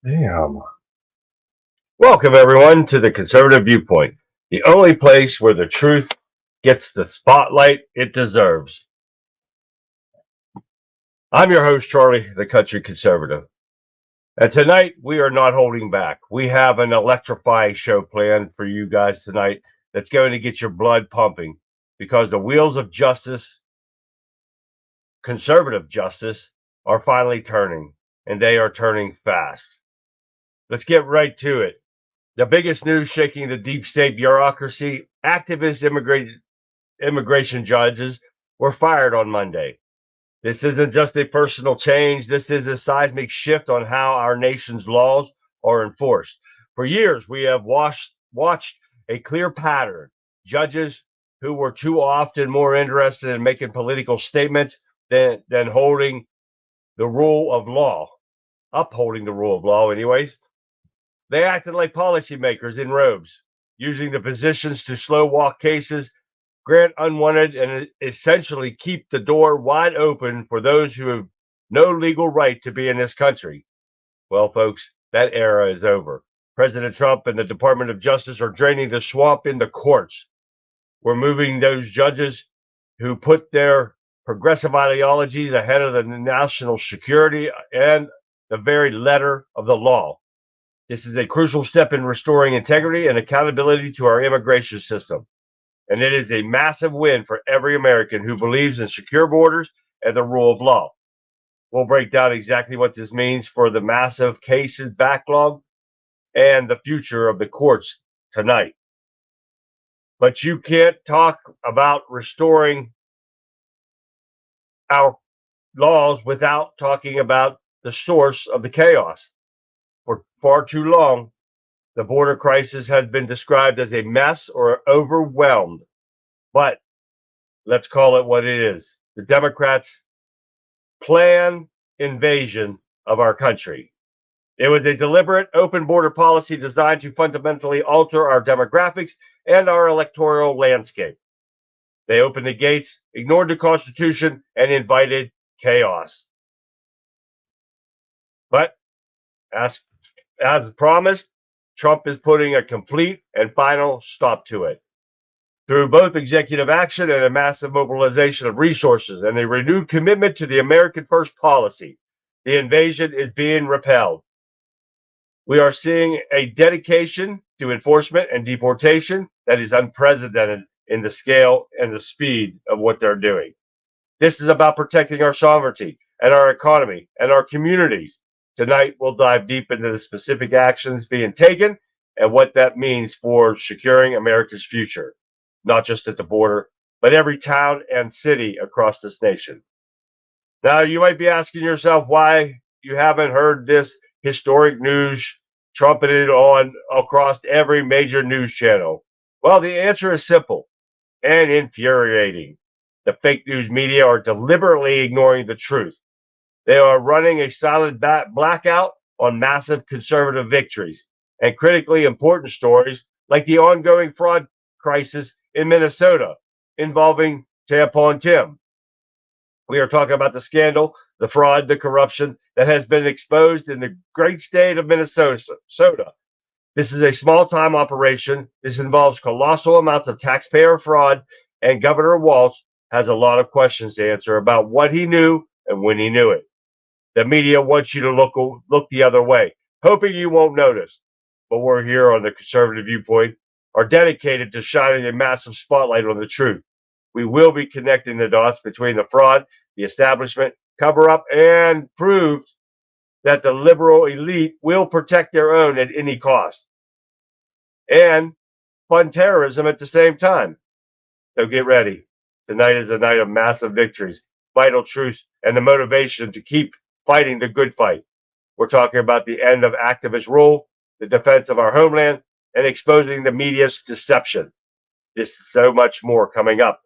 Damn. Welcome, everyone, to the Conservative Viewpoint, the only place where the truth gets the spotlight it deserves. I'm your host, Charlie, the Country Conservative. And tonight, we are not holding back. We have an electrifying show planned for you guys tonight that's going to get your blood pumping because the wheels of justice, conservative justice, are finally turning, and they are turning fast. Let's get right to it. The biggest news shaking the deep state bureaucracy: activist immigration judges were fired on Monday. This isn't just a personal change. This is a seismic shift on how our nation's laws are enforced. For years, we have watched a clear pattern. Judges who were too often more interested in making political statements than holding the rule of law, upholding the rule of law, anyways. They acted like policymakers in robes, using the positions to slow walk cases, grant unwanted, and essentially keep the door wide open for those who have no legal right to be in this country. Well, folks, that era is over. President Trump and the Department of Justice are draining the swamp in the courts. We're moving those judges who put their progressive ideologies ahead of the national security and the very letter of the law. This is a crucial step in restoring integrity and accountability to our immigration system. And it is a massive win for every American who believes in secure borders and the rule of law. We'll break down exactly what this means for the massive cases backlog and the future of the courts tonight. But you can't talk about restoring our laws without talking about the source of the chaos. For far too long, the border crisis has been described as a mess or overwhelmed. But let's call it what it is. The Democrats' planned invasion of our country. It was a deliberate open border policy designed to fundamentally alter our demographics and our electoral landscape. They opened the gates, ignored the Constitution, and invited chaos. But as promised, Trump is putting a complete and final stop to it. Through both executive action and a massive mobilization of resources and a renewed commitment to the American First policy, the invasion is being repelled. We are seeing a dedication to enforcement and deportation that is unprecedented in the scale and the speed of what they're doing. This is about protecting our sovereignty and our economy and our communities. Tonight, we'll dive deep into the specific actions being taken and what that means for securing America's future, not just at the border, but every town and city across this nation. Now, you might be asking yourself why you haven't heard this historic news trumpeted on across every major news channel. Well, the answer is simple and infuriating. The fake news media are deliberately ignoring the truth. They are running a silent blackout on massive conservative victories and critically important stories like the ongoing fraud crisis in Minnesota involving Tampon Tim. We are talking about the scandal, the fraud, the corruption that has been exposed in the great state of Minnesota. This is a small-time operation. This involves colossal amounts of taxpayer fraud, and Governor Walz has a lot of questions to answer about what he knew and when he knew it. The media wants you to look the other way, hoping you won't notice. But we're here on the Conservative Viewpoint, are dedicated to shining a massive spotlight on the truth. We will be connecting the dots between the fraud, the establishment, cover-up, and prove that the liberal elite will protect their own at any cost and fund terrorism at the same time. So get ready. Tonight is a night of massive victories, vital truths, and the motivation to keep fighting the good fight. We're talking about the end of activist rule, the defense of our homeland, and exposing the media's deception. This is so much more coming up.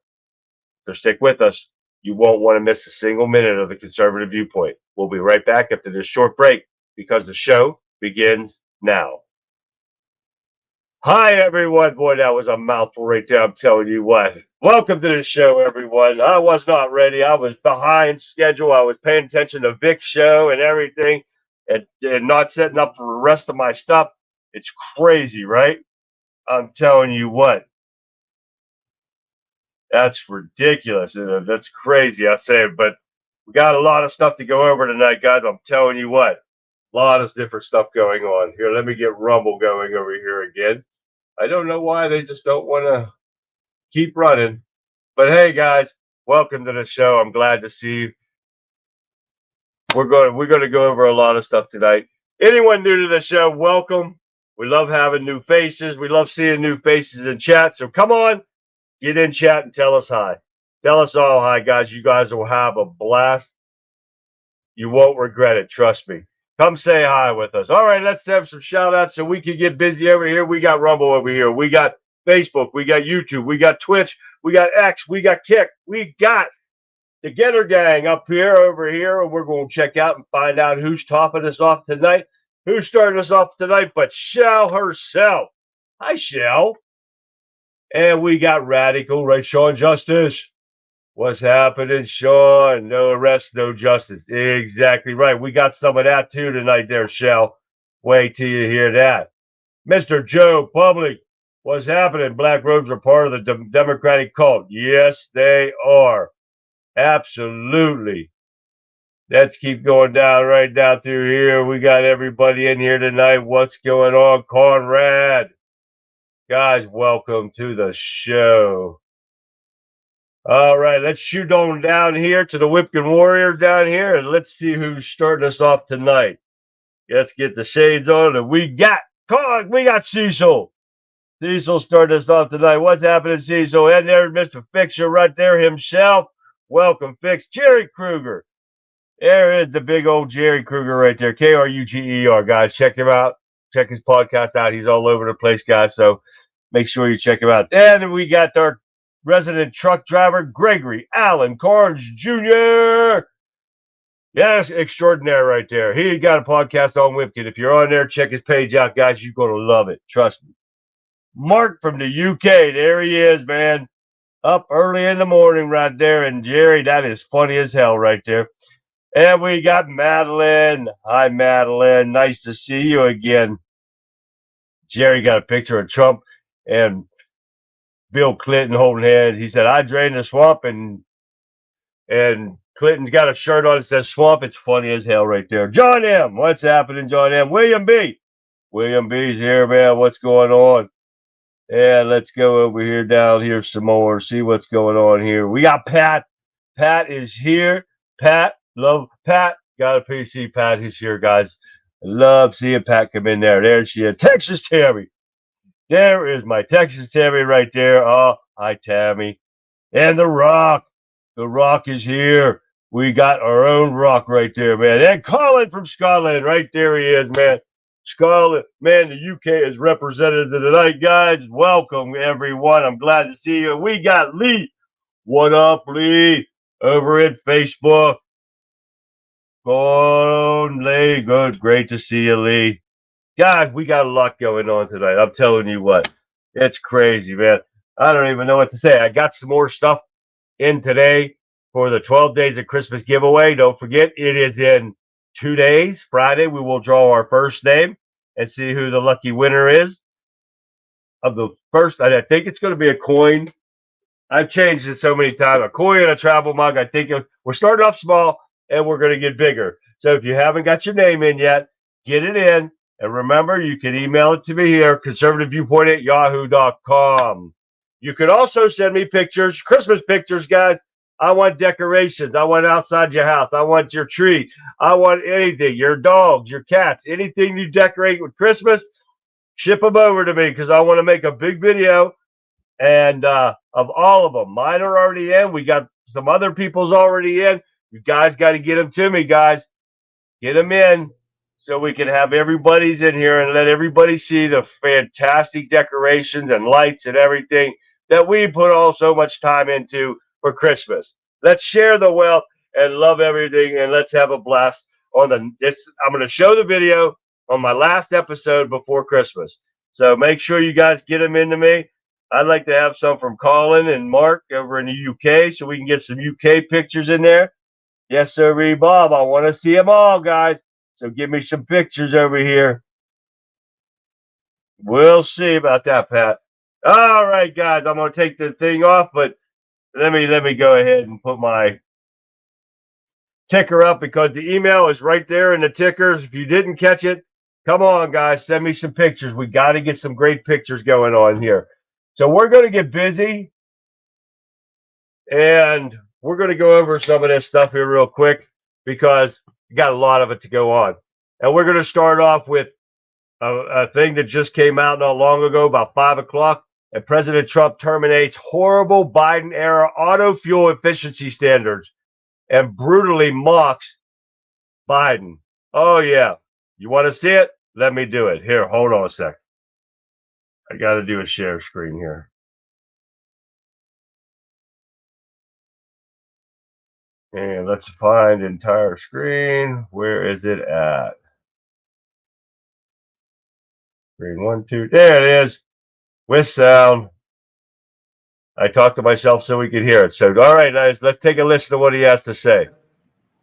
So stick with us. You won't want to miss a single minute of the Conservative Viewpoint. We'll be right back after this short break because the show begins now. Hi, everyone. Boy, that was a mouthful right there. I'm telling you what. Welcome to the show, everyone. I was not ready. I was behind schedule. I was paying attention to Vic's show and everything. and not setting up for the rest of my stuff. It's crazy, right? I'm telling you what. That's ridiculous. That's crazy. I say it, but we got a lot of stuff to go over tonight, guys. I'm telling you what. A lot of different stuff going on. Here, let me get Rumble going over here again. I don't know why they just don't want to keep running. But hey, guys, welcome to the show. I'm glad to see you. We're going to go over a lot of stuff tonight. Anyone new to the show, welcome. We love having new faces. We love seeing new faces in chat. So come on, get in chat and tell us hi. Tell us all hi, guys. You guys will have a blast. You won't regret it. Trust me. Come say hi with us. All right, let's have some shout outs so we can get busy over here. We got Rumble over here. We got Facebook. We got YouTube. We got Twitch. We got X. We got Kick. We got the Getter Gang up here over here. And we're going to check out and find out who's topping us off tonight. Who's starting us off tonight but Shell herself. Hi, Shell. And we got Radical, right? Sean Justice. What's happening, Sean? No arrest, no justice. Exactly right. We got some of that too tonight there, Shell. Wait till you hear that. Mr. Joe Public, what's happening? Black robes are part of the Democratic cult. Yes, they are. Absolutely. Let's keep going down right down through here. We got everybody in here tonight. What's going on, Conrad? Guys, welcome to the show. All right, let's shoot on down here to the Whipkin Warriors down here, and let's see who's starting us off tonight. Let's get the shades on, and we got Cecil. Cecil starting us off tonight. What's happening, Cecil? And there's Mr. Fixer right there himself. Welcome, Fix. Jerry Kruger. There is the big old Jerry Kruger right there. Kruger, guys. Check him out. Check his podcast out. He's all over the place, guys. So make sure you check him out. And we got our resident truck driver, Gregory Allen Carnes Jr. Yes, extraordinaire right there. He got a podcast on Whipkin. If you're on there, check his page out, guys. You're going to love it. Trust me. Mark from the UK. There he is, man. Up early in the morning right there. And Jerry, that is funny as hell right there. And we got Madeline. Hi, Madeline. Nice to see you again. Jerry got a picture of Trump and Bill Clinton holding hands. He said, I drained the swamp, and Clinton's got a shirt on that says swamp. It's funny as hell right there. John M. What's happening, John M? William B. William B's here, man. What's going on? And let's go over here, down here some more. See what's going on here. We got Pat. Pat is here. Pat, love Pat. Got a PC. Pat is here, guys. Love seeing Pat come in there. There she is. Texas Tammy. There is my Texas Tammy right there. Oh, hi, Tammy. And The Rock. The Rock is here. We got our own Rock right there, man. And Colin from Scotland. Right there he is, man. Scotland. Man, the UK is represented tonight, guys. Welcome, everyone. I'm glad to see you. We got Lee. What up, Lee? Over at Facebook. Go on, Lee. Good. Great to see you, Lee. God, we got a lot going on tonight. I'm telling you what. It's crazy, man. I don't even know what to say. I got some more stuff in today for the 12 Days of Christmas giveaway. Don't forget, it is in 2 days. Friday, we will draw our first name and see who the lucky winner is of the first. I think it's going to be a coin. I've changed it so many times. A coin and a travel mug. I think we're starting off small and we're going to get bigger. So if you haven't got your name in yet, get it in. And remember, you can email it to me here, conservativeviewpoint@yahoo.com. You can also send me pictures, Christmas pictures, guys. I want decorations. I want outside your house. I want your tree. I want anything, your dogs, your cats, anything you decorate with Christmas, ship them over to me because I want to make a big video and of all of them. Mine are already in. We got some other people's already in. You guys got to get them to me, guys. Get them in. So we can have everybody's in here and let everybody see the fantastic decorations and lights and everything that we put all so much time into for Christmas. Let's share the wealth and love everything, and let's have a blast on this. I'm going to show the video on my last episode before Christmas. So make sure you guys get them into me. I'd like to have some from Colin and Mark over in the UK so we can get some UK pictures in there. Yes, sir, Bob. I want to see them all, guys. So give me some pictures over here. We'll see about that, Pat. All right, guys, I'm gonna take the thing off, but let me go ahead and put my ticker up because the email is right there in the tickers. If you didn't catch it, come on, guys, send me some pictures. We got to get some great pictures going on here. So we're going to get busy, and we're going to go over some of this stuff here real quick because we got a lot of it to go on. And we're going to start off with a thing that just came out not long ago, about 5 o'clock, and President Trump terminates horrible Biden-era auto fuel efficiency standards and brutally mocks Biden. Oh, yeah. You want to see it? Let me do it. Here, hold on a sec. I got to do a share screen here. And let's find entire screen. Where is it at? Screen 1, 2. There it is. With sound. I talked to myself so we could hear it. So, all right, guys, let's take a listen to what he has to say.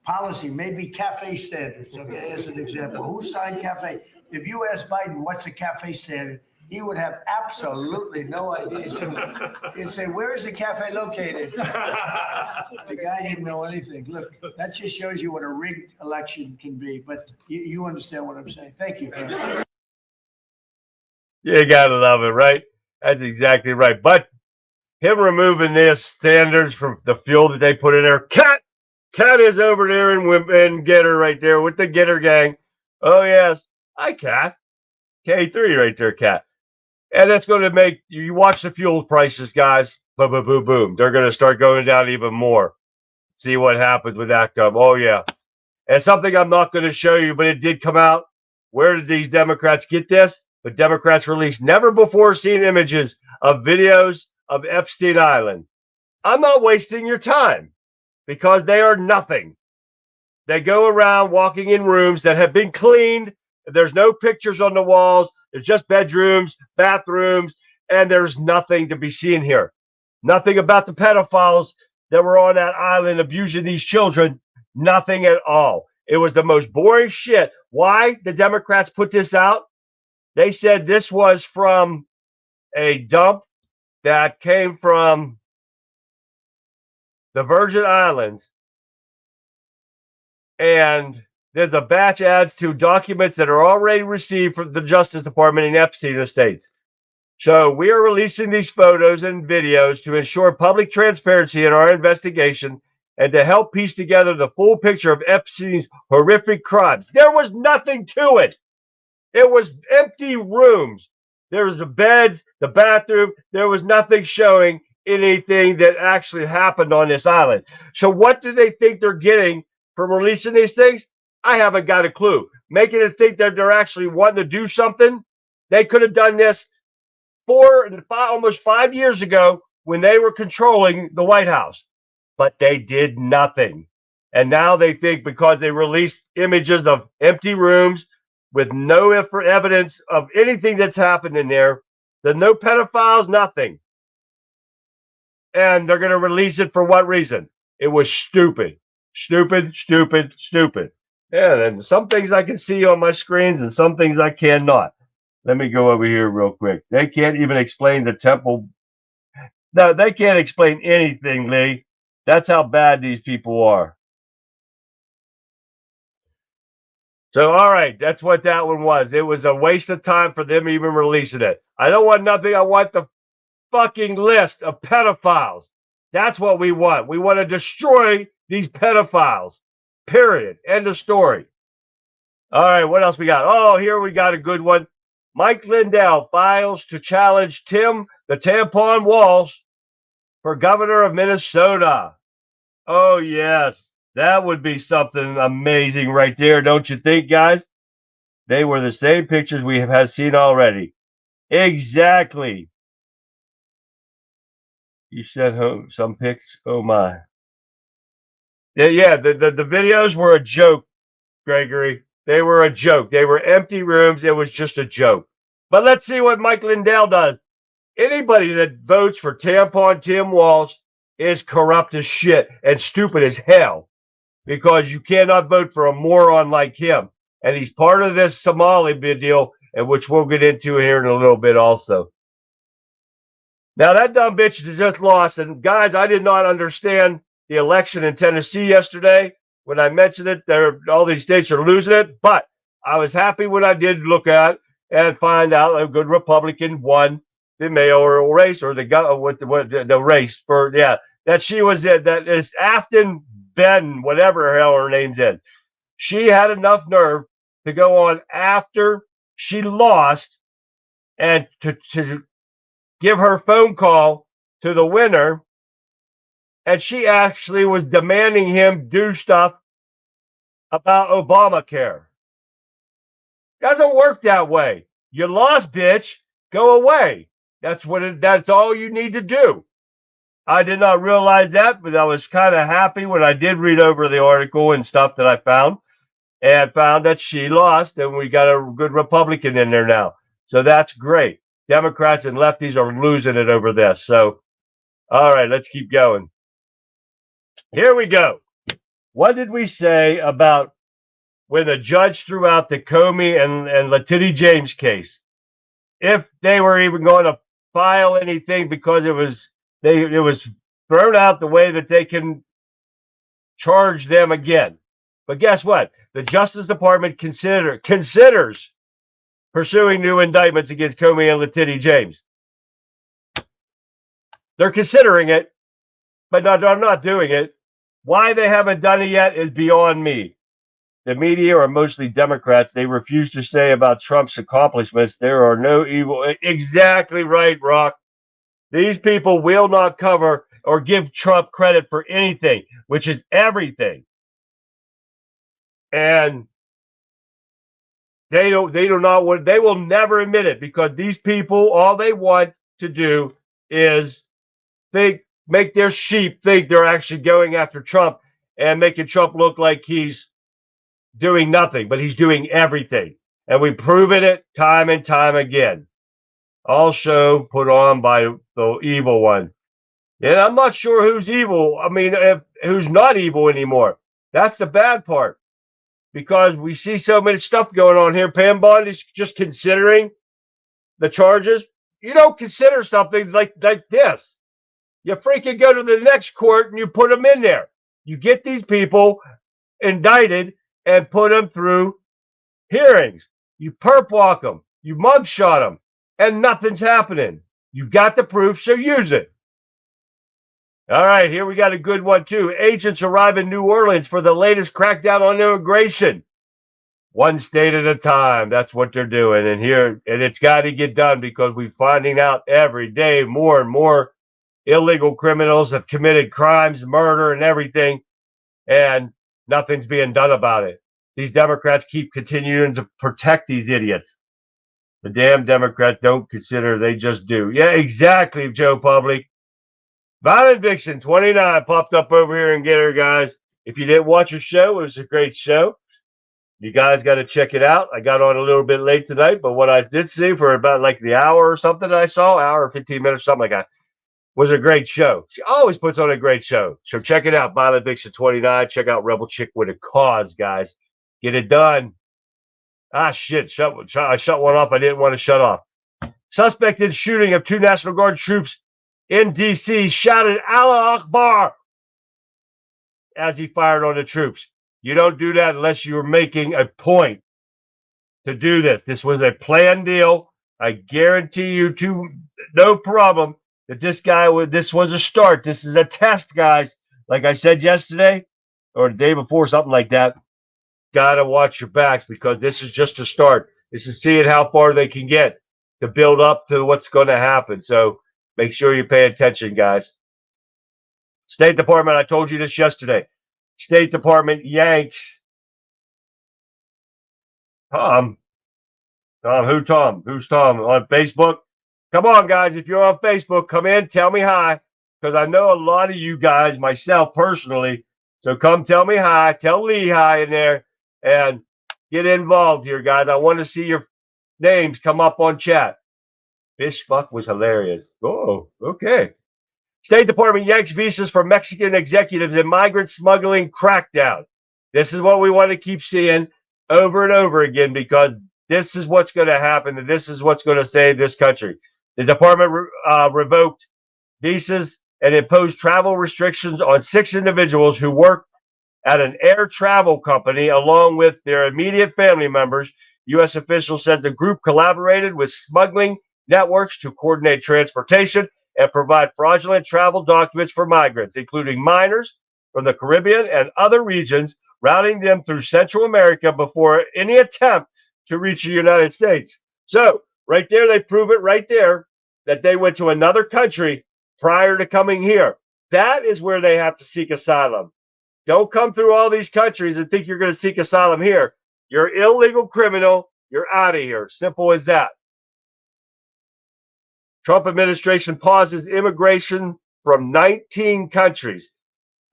Policy, maybe cafe standards, okay, as an example. Who signed cafe? If you ask Biden what's a cafe standard, he would have absolutely no idea. So he'd say, where is the cafe located? The guy didn't know anything. Look, that just shows you what a rigged election can be. But you understand what I'm saying. Thank you. You gotta love it, right? That's exactly right. But him removing this standards from the fuel that they put in there. Cat is over there in Getter right there with the Getter gang. Oh, yes. Hi, Cat. K3 right there, Cat. And that's going to make you watch the fuel prices, guys. Boom, boom, boom, boom. They're going to start going down even more. See what happens with that come. Oh, yeah. And something I'm not going to show you, but it did come out. Where did these Democrats get this? The Democrats released never before seen images of videos of Epstein Island. I'm not wasting your time because they are nothing. They go around walking in rooms that have been cleaned. There's no pictures on the walls. There's just bedrooms, bathrooms, and there's nothing to be seen here. Nothing about the pedophiles that were on that island abusing these children. Nothing at all. It was the most boring shit. Why the Democrats put this out? They said this was from a dump that came from the Virgin Islands, and there's a batch adds to documents that are already received from the Justice Department in Epstein estates. So we are releasing these photos and videos to ensure public transparency in our investigation and to help piece together the full picture of Epstein's horrific crimes. There was nothing to it. It was empty rooms. There was the beds, the bathroom. There was nothing showing anything that actually happened on this island. So what do they think they're getting from releasing these things? I haven't got a clue. Making it think that they're actually wanting to do something. They could have done this almost 5 years ago when they were controlling the White House, but they did nothing. And now they think because they released images of empty rooms with no evidence of anything that's happened in there, no pedophiles, nothing. And they're going to release it for what reason? It was stupid. Stupid, stupid, stupid. Yeah, and some things I can see on my screens and some things I cannot. Let me go over here real quick. They can't even explain the temple. No, they can't explain anything, Lee. That's how bad these people are. So, all right, that's what that one was. It was a waste of time for them even releasing it. I don't want nothing. I want the fucking list of pedophiles. That's what we want. We want to destroy these pedophiles. Period. End of story. All right, what else we got? Oh, here we got a good one. Mike Lindell files to challenge Tim the Tampon Walsh for governor of Minnesota. Oh, yes. That would be something amazing right there, don't you think, guys? They were the same pictures we have seen already. Exactly. You sent home some pics. Oh, my. Yeah, the videos were a joke, Gregory. They were a joke. They were empty rooms. It was just a joke. But let's see what Mike Lindell does. Anybody that votes for Tampon Tim Walsh is corrupt as shit and stupid as hell, because you cannot vote for a moron like him. and he's part of this Somali deal, and which we'll get into here in a little bit also. Now, that dumb bitch just lost, and guys, I did not understand the election in Tennessee yesterday. When I mentioned it, all these states are losing it, but I was happy when I did look at and find out a good Republican won the mayoral race, or the race for, that she was in. That is Afton Ben, whatever the hell her name's in. She had enough nerve to go on after she lost and to give her phone call to the winner, and she actually was demanding him do stuff about Obamacare. Doesn't work that way. You lost, bitch. Go away. That's all you need to do. I did not realize that, but I was kind of happy when I did read over the article and stuff that I found, and found that she lost, and we got a good Republican in there now. So that's great. Democrats and lefties are losing it over this. So, all right, let's keep going. Here we go. What did we say about when the judge threw out the Comey and Letitia James case? If they were even going to file anything, because it was thrown out the way that they can charge them again. But guess what? The Justice Department considers pursuing new indictments against Comey and Letitia James. They're considering it, but they're not doing it. Why they haven't done it yet is beyond me. The media are mostly Democrats. They refuse to say about Trump's accomplishments. There are no evil. Exactly right, Rock. These people will not cover or give Trump credit for anything, which is everything. And they will never admit it, because these people, all they want to do is make their sheep think they're actually going after Trump and making Trump look like he's doing nothing, but he's doing everything. And we've proven it time and time again. All show put on by the evil one. And I'm not sure who's evil. I mean, who's not evil anymore. That's the bad part. Because we see so much stuff going on here. Pam Bond is just considering the charges. You don't consider something like this. You freaking go to the next court and you put them in there. You get these people indicted and put them through hearings. You perp walk them. You mugshot them. And nothing's happening. You got the proof, so use it. All right, here we got a good one, too. Agents arrive in New Orleans for the latest crackdown on immigration. One state at a time. That's what they're doing. And it's got to get done, because we're finding out every day more and more illegal criminals have committed crimes, murder, and everything, and nothing's being done about it. These Democrats keep continuing to protect these idiots. The damn Democrats don't consider, they just do. Yeah, exactly, Joe Public. Violent Vixen 29 popped up over here and get her, guys. If you didn't watch her show, it was a great show. You guys got to check it out. I got on a little bit late tonight, but what I did see for about like the hour or something that I saw, hour or 15 minutes, something like that, was a great show. She always puts on a great show. So check it out, Violent Vixen 29. Check out Rebel Chick with a Cause, guys. Get it done. Ah, shit. I shut one off I didn't want to shut off. Suspect in shooting of 2 National Guard troops in D.C. shouted Allah Akbar as he fired on the troops. You don't do that unless you're making a point to do this. This was a planned deal. I guarantee you, no problem, that this was a start. This is a test, guys. Like I said yesterday or the day before, something like that. Gotta watch your backs, because this is just a start. This is seeing how far they can get to build up to what's going to happen. So make sure you pay attention, guys. State Department, I told you this yesterday. State Department yanks Tom. Who's Tom? On Facebook? Come on, guys. If you're on Facebook, come in, tell me hi. Because I know a lot of you guys, myself personally. So come tell me hi. Tell Lee hi in there. And get involved here, guys. I want to see your names come up on chat. Fish fuck was hilarious. Oh, okay. State Department yanks visas for Mexican executives in migrant smuggling crackdown. This is what we want to keep seeing. over and over again because this is what's going to happen and this is what's going to save this country. The department revoked visas and imposed travel restrictions on 6 individuals who worked at an air travel company along with their immediate family members. U.S. officials said the group collaborated with smuggling networks to coordinate transportation and provide fraudulent travel documents for migrants, including minors from the Caribbean and other regions, routing them through Central America before any attempt to reach the United States. So, right there, they prove it right there that they went to another country prior to coming here. That is where they have to seek asylum. Don't come through all these countries and think you're going to seek asylum here. You're an illegal criminal. You're out of here. Simple as that. Trump administration pauses immigration from 19 countries.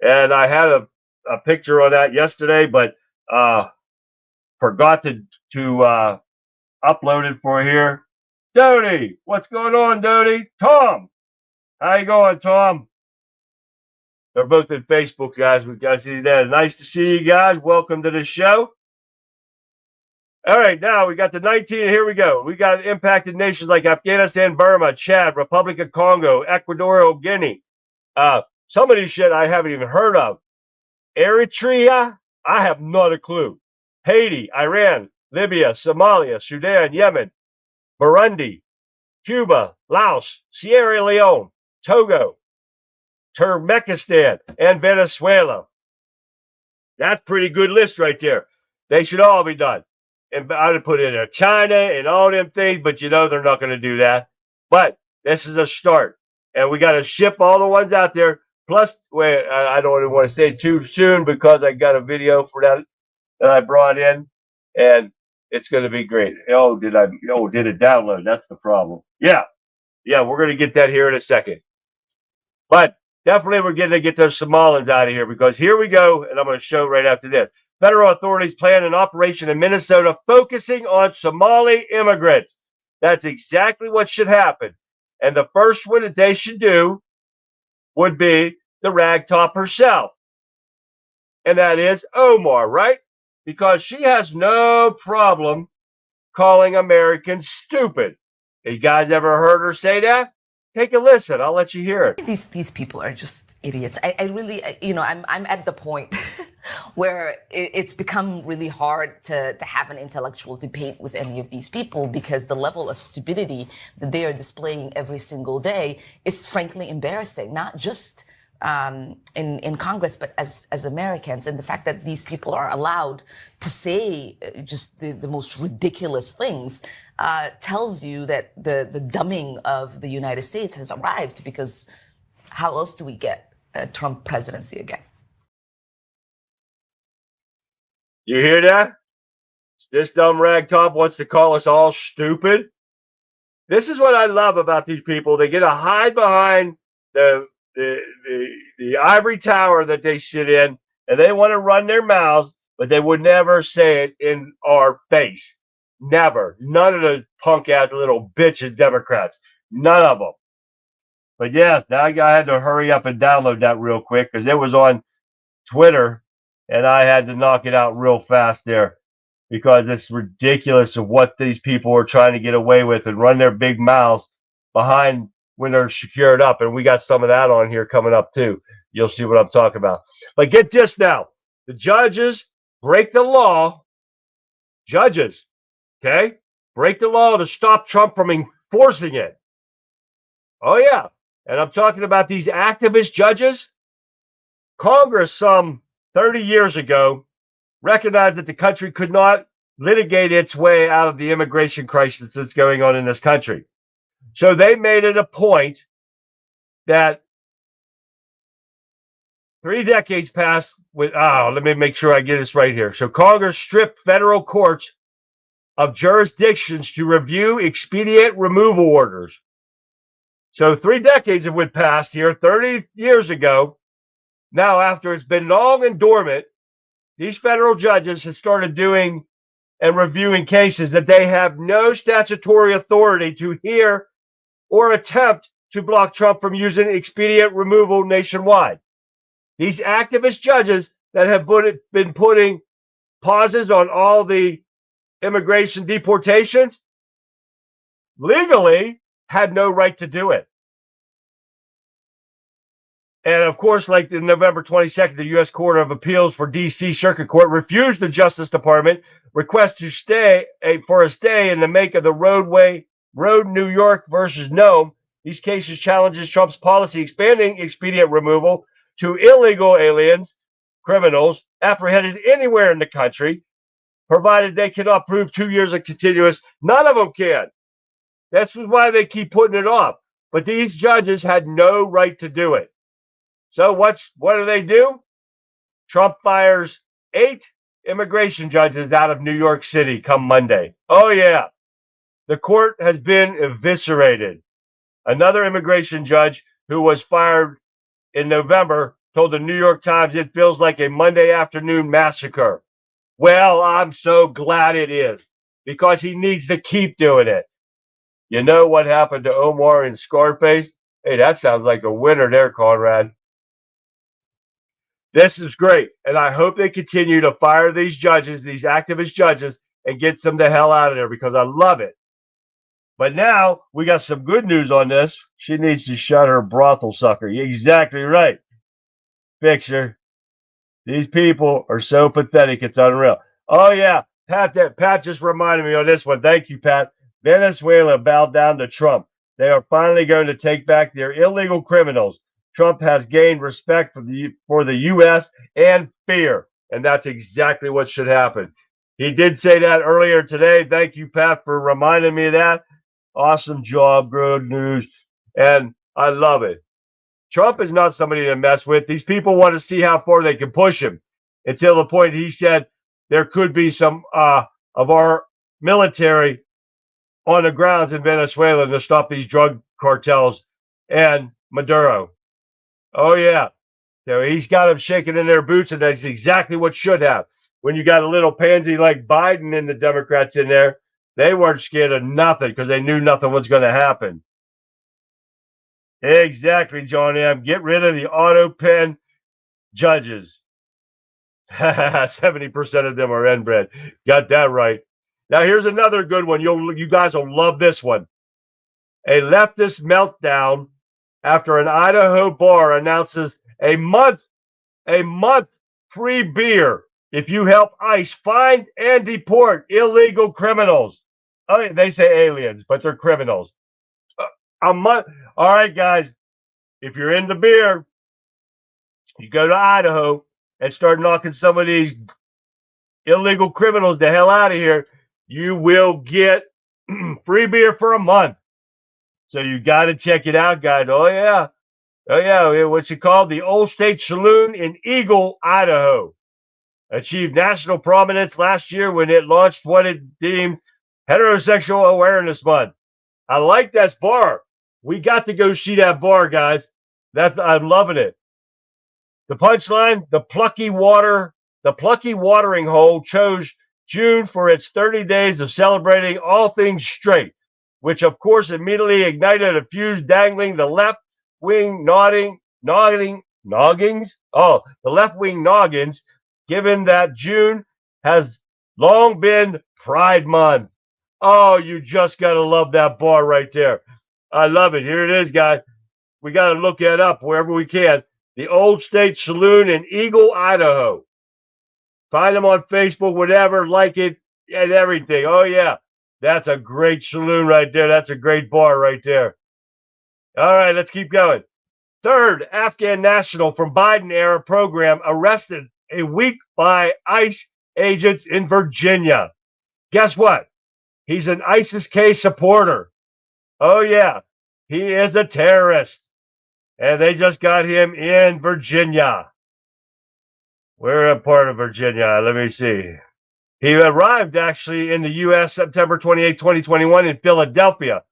And I had a picture on that yesterday, but forgot to upload it for here. Doty, what's going on, Doty? Tom, how you going, Tom? They're both in Facebook, guys. We got to see that. Nice to see you guys. Welcome to the show. All right, now we got the 19. Here we go. We got impacted nations like Afghanistan, Burma, Chad, Republic of Congo, Equatorial Guinea. Some of these shit I haven't even heard of. Eritrea, I have not a clue. Haiti, Iran, Libya, Somalia, Sudan, Yemen, Burundi, Cuba, Laos, Sierra Leone, Togo, Turkmenistan, and Venezuela. That's a pretty good list right there. They should all be done. And I would put in there China and all them things, but you know they're not going to do that. But this is a start. And we got to ship all the ones out there. Plus, wait, I don't even want to say too soon because I got a video for that I brought in. And it's going to be great. Did it download? That's the problem. Yeah, we're going to get that here in a second. But definitely we're going to get those Somalians out of here because here we go. And I'm going to show right after this. Federal authorities plan an operation in Minnesota focusing on Somali immigrants. That's exactly what should happen. And the first one that they should do would be the ragtop herself. And that is Omar, right? Because she has no problem calling Americans stupid. You guys ever heard her say that? Take a listen. I'll let you hear it. These people are just idiots. I really, I'm at the point where it's become really hard to have an intellectual debate with any of these people because the level of stupidity that they are displaying every single day is frankly embarrassing, not just in Congress, but as Americans. And the fact that these people are allowed to say just the most ridiculous things tells you that the dumbing of the United States has arrived, because how else do we get a Trump presidency again? You hear that? This dumb ragtop wants to call us all stupid. This is what I love about these people. They get to hide behind the ivory tower that they sit in, and they want to run their mouths, but they would never say it in our face. Never. None of those punk ass little bitches Democrats. None of them. But yes, now I had to hurry up and download that real quick because it was on Twitter and I had to knock it out real fast there because it's ridiculous of what these people are trying to get away with and run their big mouths behind when they're secured up. And we got some of that on here coming up too. You'll see what I'm talking about. But get this now. The judges break the law. Judges, okay? Break the law to stop Trump from enforcing it. Oh, yeah. And I'm talking about these activist judges. Congress, some 30 years ago, recognized that the country could not litigate its way out of the immigration crisis that's going on in this country. So they made it a point that 3 decades passed with, let me make sure I get this right here. So Congress stripped federal courts of jurisdictions to review expedient removal orders. So 3 decades have went past here, 30 years ago. Now, after it's been long and dormant, these federal judges have started doing and reviewing cases that they have no statutory authority to hear or attempt to block Trump from using expedient removal nationwide. These activist judges that have been putting pauses on all the immigration deportations, legally had no right to do it. And of course, like the November 22nd, the U.S. Court of Appeals for D.C. Circuit Court refused the Justice Department request to stay in the make of the Road New York versus Nome. These cases challenges Trump's policy expanding expedient removal to illegal aliens, criminals apprehended anywhere in the country, provided they cannot prove 2 years of continuous. None of them can. That's why they keep putting it off. But these judges had no right to do it. So what do? Trump fires 8 immigration judges out of New York City come Monday. Oh, yeah. The court has been eviscerated. Another immigration judge who was fired in November told the New York Times it feels like a Monday afternoon massacre. Well, I'm so glad it is, because he needs to keep doing it. You know what happened to Omar in Scarface? Hey, that sounds like a winner there, Conrad. This is great, and I hope they continue to fire these judges, these activist judges, and get them the hell out of there, because I love it. But now we got some good news on this. She needs to shut her brothel sucker. You're exactly right. Fix her. These people are so pathetic, it's unreal. Oh, yeah. Pat just reminded me on this one. Thank you, Pat. Venezuela bowed down to Trump. They are finally going to take back their illegal criminals. Trump has gained respect for the U.S. and fear. And that's exactly what should happen. He did say that earlier today. Thank you, Pat, for reminding me of that. Awesome job. Good news. And I love it. Trump is not somebody to mess with. These people want to see how far they can push him, until the point he said there could be some of our military on the grounds in Venezuela to stop these drug cartels and Maduro. Oh, yeah. So he's got them shaking in their boots, and that's exactly what should have. When you got a little pansy like Biden and the Democrats in there, they weren't scared of nothing because they knew nothing was going to happen. Exactly, John M. Get rid of the auto pen judges. 70% of them are inbred. Got that right. Now here's another good one. You guys will love this one. A leftist meltdown after an Idaho bar announces a month free beer if you help ICE find and deport illegal criminals. Oh, they say aliens, but they're criminals. A month. All right, guys. If you're into beer, you go to Idaho and start knocking some of these illegal criminals the hell out of here. You will get free beer for a month. So you got to check it out, guys. Oh, yeah. What's it called? The Old State Saloon in Eagle, Idaho. Achieved national prominence last year when it launched what it deemed Heterosexual Awareness Month. I like that bar. We got to go see that bar, guys. I'm loving it. The punchline, the Plucky Watering Hole chose June for its 30 days of celebrating all things straight, which of course immediately ignited a fuse dangling the left-wing noggins. Oh, the left-wing noggins, given that June has long been Pride Month. Oh, you just got to love that bar right there. I love it. Here it is, guys. We got to look it up wherever we can. The Old State Saloon in Eagle, Idaho. Find them on Facebook, whatever, like it, and everything. Oh, yeah. That's a great saloon right there. That's a great bar right there. All right, let's keep going. Third Afghan national from Biden-era program arrested a week by ICE agents in Virginia. Guess what? He's an ISIS-K supporter. Oh, yeah. He is a terrorist. And they just got him in Virginia. We're a part of Virginia. Let me see. He arrived actually in the U.S. September 28, 2021 in Philadelphia.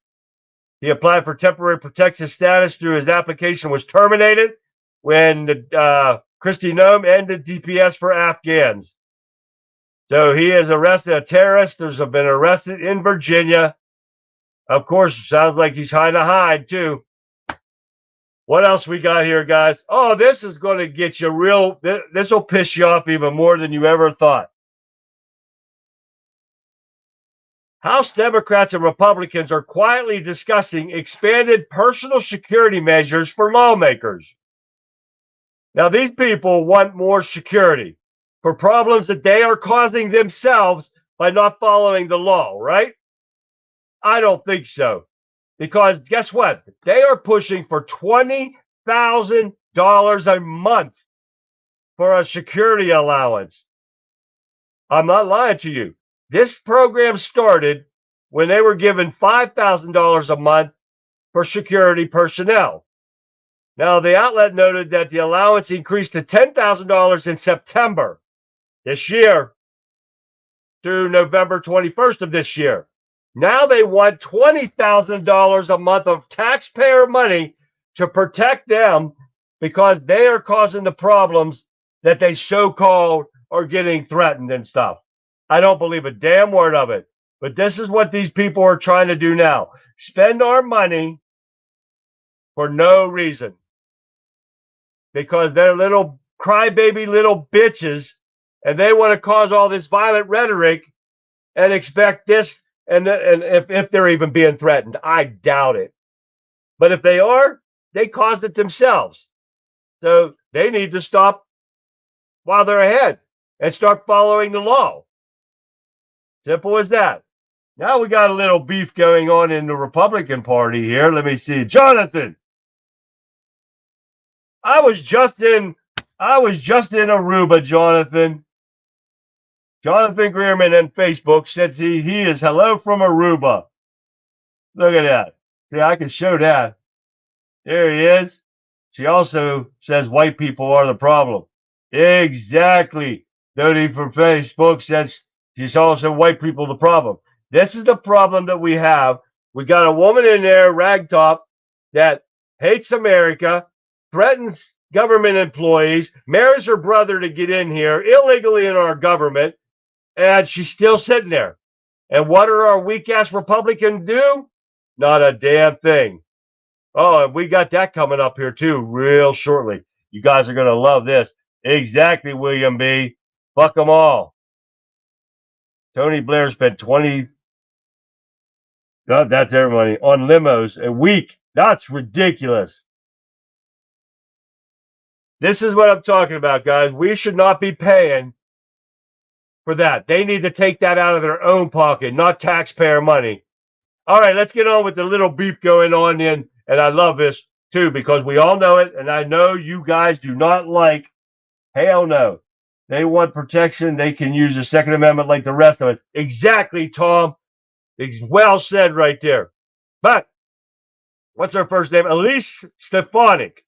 He applied for temporary protected status through his application was terminated when Kristi Noem ended DPS for Afghans. So he is arrested, a terrorist. There's been arrested in Virginia. Of course, sounds like he's trying to hide too. What else we got here, guys? Oh, this is going to get you this will piss you off even more than you ever thought. House Democrats and Republicans are quietly discussing expanded personal security measures for lawmakers. Now, these people want more security for problems that they are causing themselves by not following the law, right? I don't think so. Because guess what? They are pushing for $20,000 a month for a security allowance. I'm not lying to you. This program started when they were given $5,000 a month for security personnel. Now, the outlet noted that the allowance increased to $10,000 in September this year through November 21st of this year. Now they want $20,000 a month of taxpayer money to protect them because they are causing the problems that they so-called are getting threatened and stuff. I don't believe a damn word of it. But this is what these people are trying to do now. Spend our money for no reason. Because they're little crybaby little bitches and they want to cause all this violent rhetoric and expect this. And if they're even being threatened, I doubt it. But if they are, they caused it themselves. So they need to stop while they're ahead and start following the law. Simple as that. Now we got a little beef going on in the Republican Party here. Let me see. Jonathan. I was just in Aruba, Jonathan. Jonathan Greerman on Facebook says he is hello from Aruba. Look at that. See, I can show that. There he is. She also says white people are the problem. Exactly. Dodie from Facebook says she's also white people the problem. This is the problem that we have. We got a woman in there, ragtop, that hates America, threatens government employees, marries her brother to get in here illegally in our government, and she's still sitting there. And what are our weak-ass Republicans do? Not a damn thing. Oh, and we got that coming up here, too, real shortly. You guys are going to love this. Exactly, William B. Fuck them all. Tony Blair spent God, that's their money, on limos a week. That's ridiculous. This is what I'm talking about, guys. We should not be paying for that. They need to take that out of their own pocket, not taxpayer money. All right, let's get on with the little beef going on in, and I love this too because we all know it, and I know you guys do not like, hell no. They want protection. They can use the Second Amendment like the rest of us. Exactly, Tom. It's well said right there. But what's her first name? Elise Stefanik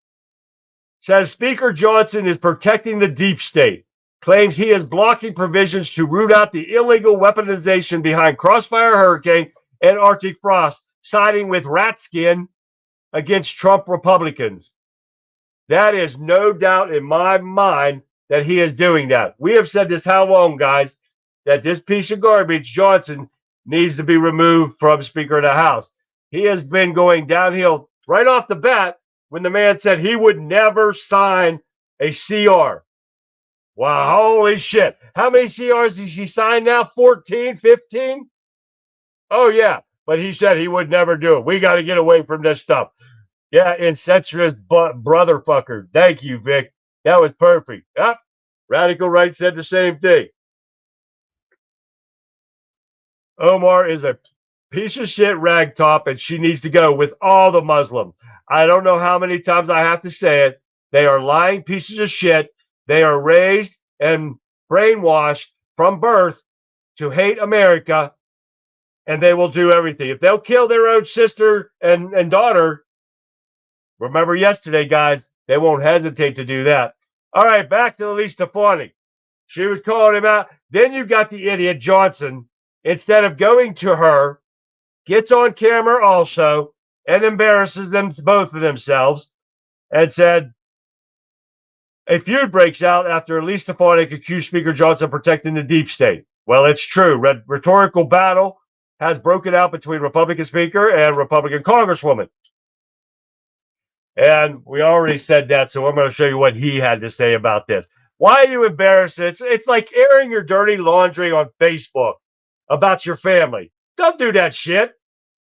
says Speaker Johnson is protecting the deep state, claims he is blocking provisions to root out the illegal weaponization behind Crossfire Hurricane and Arctic Frost, siding with Ratskin against Trump Republicans. That is no doubt in my mind that he is doing that. We have said this how long, guys, that this piece of garbage, Johnson, needs to be removed from Speaker of the House. He has been going downhill right off the bat when the man said he would never sign a CR. Wow, holy shit. How many CRs has he signed now? 14, 15? Oh, yeah. But he said he would never do it. We got to get away from this stuff. Yeah, incestuous brother fucker. Thank you, Vic. That was perfect. Yep. Radical right said the same thing. Omar is a piece of shit ragtop, and she needs to go with all the Muslims. I don't know how many times I have to say it. They are lying pieces of shit. They are raised and brainwashed from birth to hate America, and they will do everything. If they'll kill their own sister and daughter, remember yesterday, guys, they won't hesitate to do that. All right, back to Elise Stefanik. She was calling him out. Then you got the idiot Johnson. Instead of going to her, gets on camera also and embarrasses them, both of themselves, and said, a feud breaks out after Elise Stefanik accused Speaker Johnson of protecting the deep state. Well, it's true. Rhetorical battle has broken out between Republican Speaker and Republican Congresswoman. And we already said that, so I'm going to show you what he had to say about this. Why are you embarrassed? It's like airing your dirty laundry on Facebook about your family. Don't do that shit.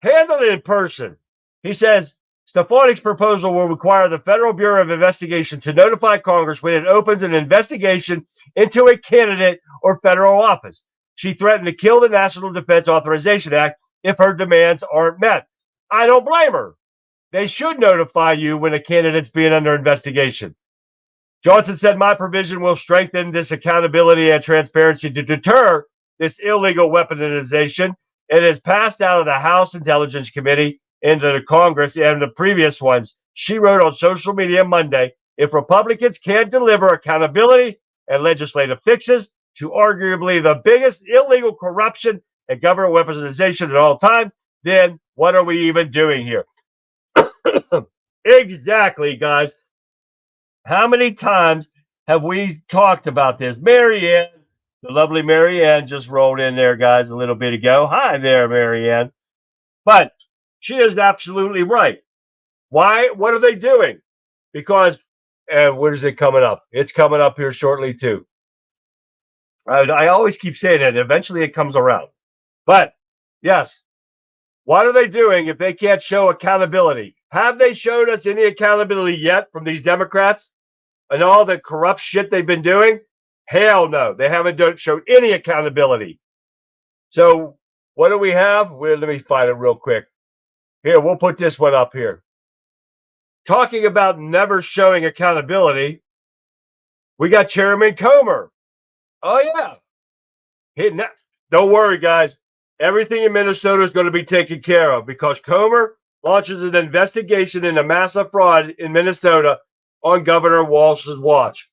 Handle it in person. He says Stefanik's proposal will require the Federal Bureau of Investigation to notify Congress when it opens an investigation into a candidate or federal office. She threatened to kill the National Defense Authorization Act if her demands aren't met. I don't blame her. They should notify you when a candidate's being under investigation. Johnson said my provision will strengthen this accountability and transparency to deter this illegal weaponization. It has passed out of the House Intelligence Committee into the Congress and the previous ones. She wrote on social media Monday, if Republicans can't deliver accountability and legislative fixes to arguably the biggest illegal corruption and government weaponization at all time, then what are we even doing here? Exactly, guys. How many times have we talked about this? Marianne, the lovely Marianne just rolled in there, guys, a little bit ago. Hi there, Marianne. But she is absolutely right. Why? What are they doing? Because, when is it coming up? It's coming up here shortly, too. I always keep saying it. Eventually it comes around. But, yes, what are they doing if they can't show accountability? Have they showed us any accountability yet from these Democrats and all the corrupt shit they've been doing? Hell no. They haven't showed any accountability. So what do we have? Well, let me find it real quick. Here, we'll put this one up here. Talking about never showing accountability, we got Chairman Comer. Oh, yeah. Don't worry, guys. Everything in Minnesota is going to be taken care of because Comer launches an investigation into massive fraud in Minnesota on Governor Walz's watch.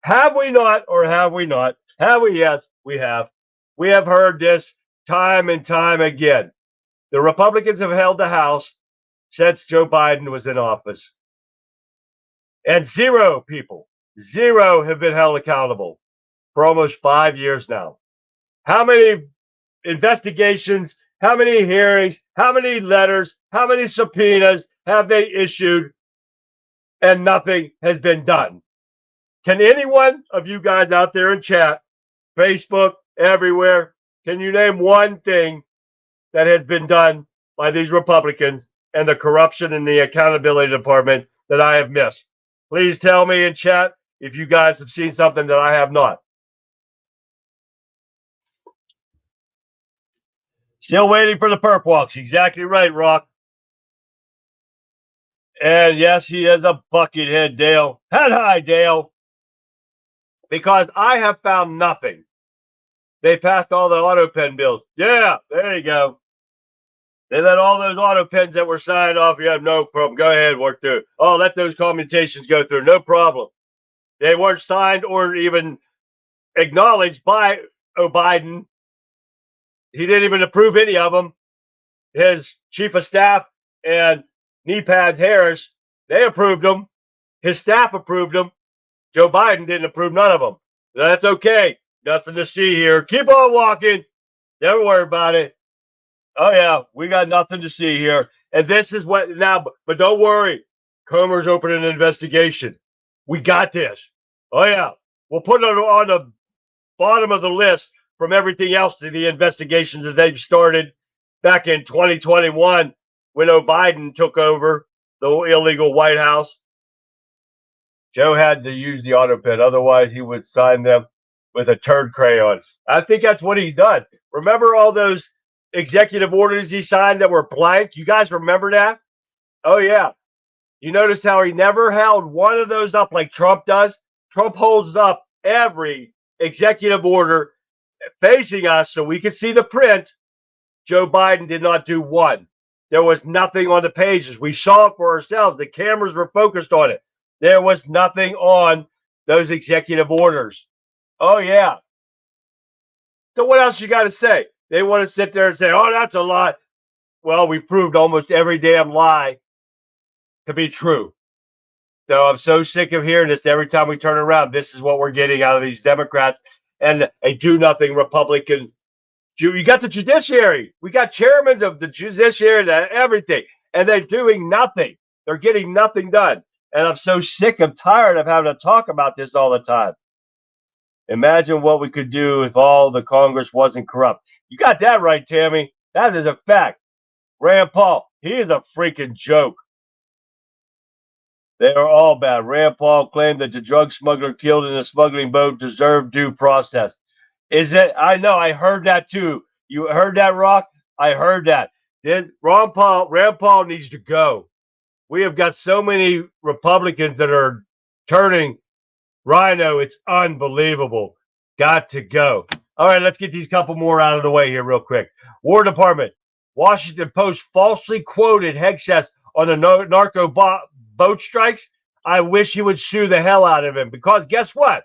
Have we not, or have we not? Have we? Yes, we have. We have heard this time and time again. The Republicans have held the House since Joe Biden was in office. And zero have been held accountable for almost 5 years now. How many investigations, how many hearings, how many letters, how many subpoenas have they issued and nothing has been done? Can any one of you guys out there in chat, Facebook, everywhere, can you name one thing that has been done by these Republicans and the corruption in the accountability department that I have missed? Please tell me in chat if you guys have seen something that I have not. Still waiting for the perp walks. Exactly right, Rock. And yes, he is a buckethead, Dale. Hi, Dale. Because I have found nothing. They passed all the auto pen bills. Yeah, there you go. They let all those auto pens that were signed off. You have no problem. Go ahead, work through it. Oh, let those commutations go through. No problem. They weren't signed or even acknowledged by Biden. He didn't even approve any of them. His chief of staff and knee pads Harris, they approved them. His staff approved them. Joe Biden didn't approve none of them. That's okay. Nothing to see here. Keep on walking. Never worry about it. Oh, yeah, we got nothing to see here. And this is what now, but don't worry. Comer's opening an investigation. We got this. Oh, yeah. We'll put it on the bottom of the list from everything else to the investigations that they've started back in 2021 when Biden took over the illegal White House. Joe had to use the auto pen. Otherwise, he would sign them with a turd crayon. I think that's what he's done. Remember all those executive orders he signed that were blank? You guys remember that? Oh, yeah. You notice how he never held one of those up like Trump does? Trump holds up every executive order facing us so we can see the print. Joe Biden did not do one. There was nothing on the pages. We saw it for ourselves. The cameras were focused on it. There was nothing on those executive orders. Oh, yeah. So what else you got to say? They want to sit there and say, oh, that's a lie. Well, we proved almost every damn lie to be true. So I'm so sick of hearing this every time we turn around. This is what we're getting out of these Democrats and a do-nothing Republican. You got the judiciary. We got chairmen of the judiciary and everything, and they're doing nothing. They're getting nothing done. And I'm so sick and tired of having to talk about this all the time. Imagine what we could do if all the Congress wasn't corrupt. You got that right, Tammy. That is a fact. Rand Paul, he is a freaking joke. They are all bad. Rand Paul claimed that the drug smuggler killed in a smuggling boat deserved due process. Is it? I know. I heard that too. You heard that, Rock? I heard that. Then Rand Paul needs to go. We have got so many Republicans that are turning rhino. It's unbelievable. Got to go. All right, let's get these couple more out of the way here real quick. War Department. Washington Post falsely quoted Hegseth on the narco boat strikes. I wish he would sue the hell out of him because guess what?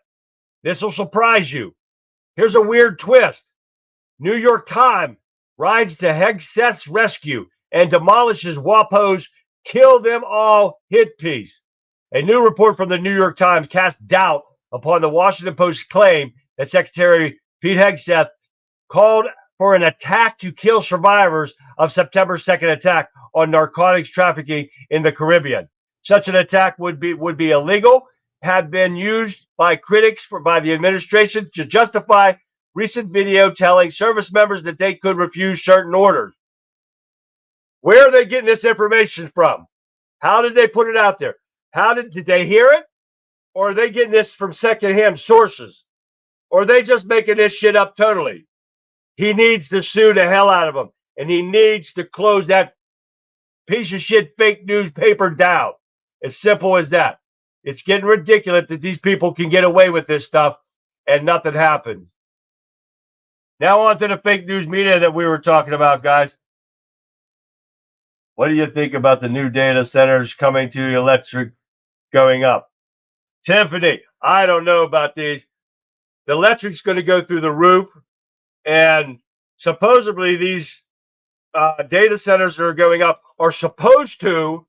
This will surprise you. Here's a weird twist. New York Times rides to Hegseth's rescue and demolishes WAPO's kill them all hit piece. A new report from the New York Times cast doubt upon the Washington Post's claim that Secretary Pete Hegseth called for an attack to kill survivors of September 2nd attack on narcotics trafficking in the Caribbean. Such an attack would be illegal, had been used by critics by the administration to justify recent video telling service members that they could refuse certain orders. Where are they getting this information from? How did they put it out there? Did they hear it? Or are they getting this from secondhand sources? Or are they just making this shit up totally? He needs to sue the hell out of them. And he needs to close that piece of shit fake news paper down. As simple as that. It's getting ridiculous that these people can get away with this stuff and nothing happens. Now on to the fake news media that we were talking about, guys. What do you think about the new data centers coming to the electric going up? Tiffany, I don't know about these. The electric's going to go through the roof, and supposedly these data centers that are going up are supposed to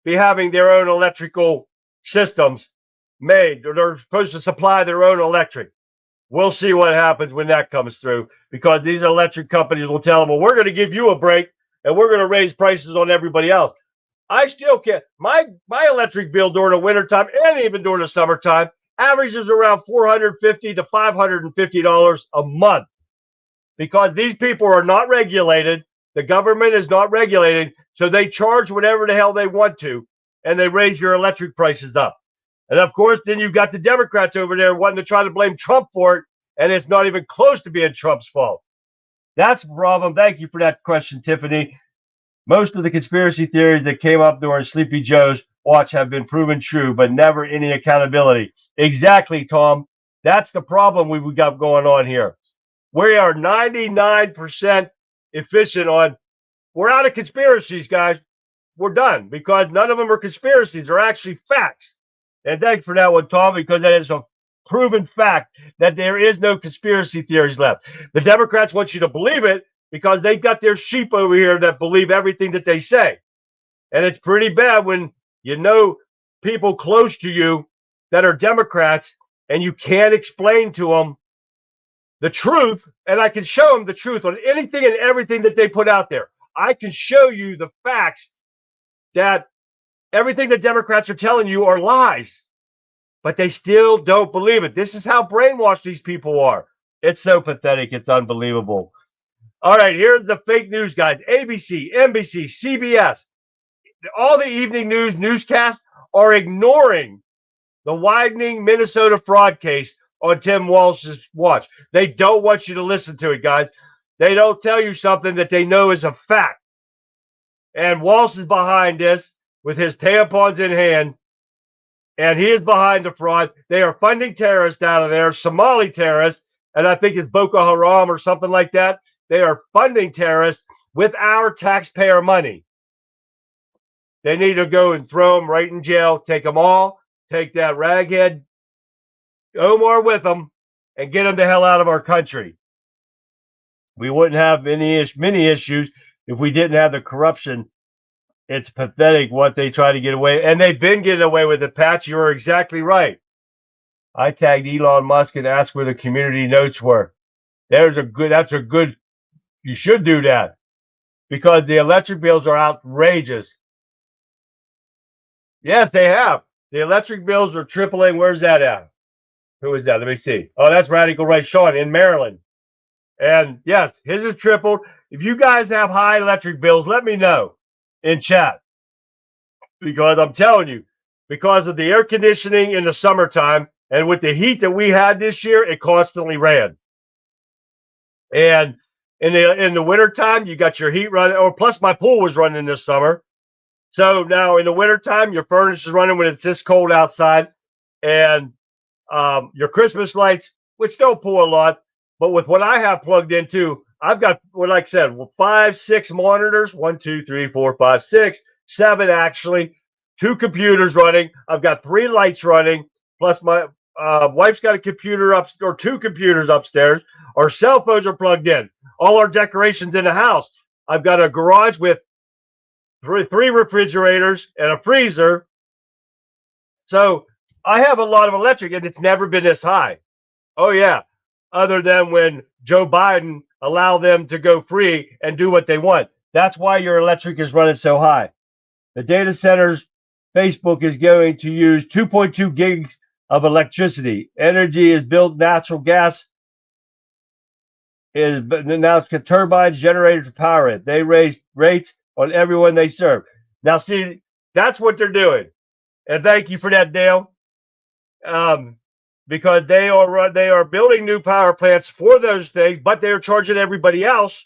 be having their own electrical systems made. They're supposed to supply their own electric. We'll see what happens when that comes through, because these electric companies will tell them, well, we're going to give you a break and we're going to raise prices on everybody else. I still can't. My electric bill during the wintertime and even during the summertime averages around $450 to $550 a month, because these people are not regulated. The government is not regulated, so they charge whatever the hell they want to, and they raise your electric prices up. And of course, then you've got the Democrats over there wanting to try to blame Trump for it, and it's not even close to being Trump's fault. That's the problem. Thank you for that question, Tiffany. Most of the conspiracy theories that came up during Sleepy Joe's watch have been proven true, but never any accountability. Exactly, Tom. That's the problem we got going on here. We are 99% efficient on, we're out of conspiracies, guys. We're done, because none of them are conspiracies. They're actually facts. And thanks for that one, Tom, because that is a proven fact that there is no conspiracy theories left. The Democrats want you to believe it because they've got their sheep over here that believe everything that they say. And it's pretty bad when you know people close to you that are Democrats and you can't explain to them the truth. And I can show them the truth on anything and everything that they put out there. I can show you the facts that everything the Democrats are telling you are lies, but they still don't believe it. This is how brainwashed these people are. It's so pathetic. It's unbelievable. All right, here's the fake news, guys. ABC, NBC, CBS, all the evening newscasts are ignoring the widening Minnesota fraud case on Tim Walz's watch. They don't want you to listen to it, guys. They don't tell you something that they know is a fact. And Walz is behind this with his tampons in hand, and he is behind the fraud. They are funding terrorists out of there, Somali terrorists, and I think it's Boko Haram or something like that. They are funding terrorists with our taxpayer money. They need to go and throw them right in jail, take them all, take that raghead Omar with them, and get them the hell out of our country. We wouldn't have many issues if we didn't have the corruption. It's pathetic what they try to get away, and they've been getting away with it, Pat. You are exactly right. I tagged Elon Musk and asked where the community notes were. That's a good, you should do that, because the electric bills are outrageous. Yes, they have. The electric bills are tripling. Where's that at? Who is that? Let me see. Oh, that's Radical Right Sean in Maryland. And yes, his is tripled. If you guys have high electric bills, let me know in chat. Because I'm telling you, because of the air conditioning in the summertime and with the heat that we had this year, it constantly ran. And in the wintertime, you got your heat running, or plus my pool was running this summer. So now in the wintertime, your furnace is running when it's this cold outside. And your Christmas lights, which don't pull a lot, but with what I have plugged into, I've got, well, like I said, 5, 6 monitors, 1, 2, 3, 4, 5, 6, 7 actually, 2 computers running. I've got 3 lights running, plus my wife's got a computer up, or 2 computers upstairs. Our cell phones are plugged in. All our decorations in the house. I've got a garage with 3 refrigerators and a freezer. So I have a lot of electric, and it's never been this high. Oh, yeah. Other than when Joe Biden allowed them to go free and do what they want. That's why your electric is running so high. The data centers, Facebook is going to use 2.2 gigs of electricity. Energy is built, natural gas is now turbines, generators to power it. They raise rates on everyone they serve. Now, see, that's what they're doing. And thank you for that, Dale. Because they are building new power plants for those things, but they're charging everybody else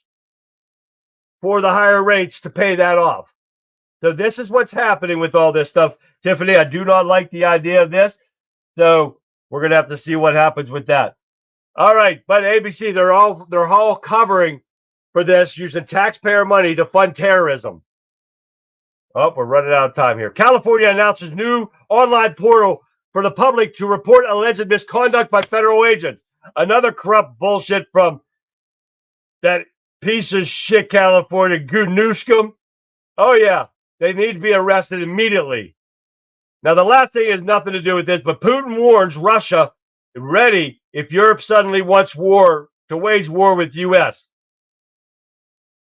for the higher rates to pay that off. So this is what's happening with all this stuff. Tiffany, I do not like the idea of this. So we're gonna have to see what happens with that. All right, but ABC, they're all covering for this using taxpayer money to fund terrorism. Oh, we're running out of time here. California announces new online portal for the public to report alleged misconduct by federal agents. Another corrupt bullshit from that piece of shit California, Newsom. Oh, yeah. They need to be arrested immediately. Now, the last thing has nothing to do with this, but Putin warns Russia ready if Europe suddenly wants to wage war with U.S.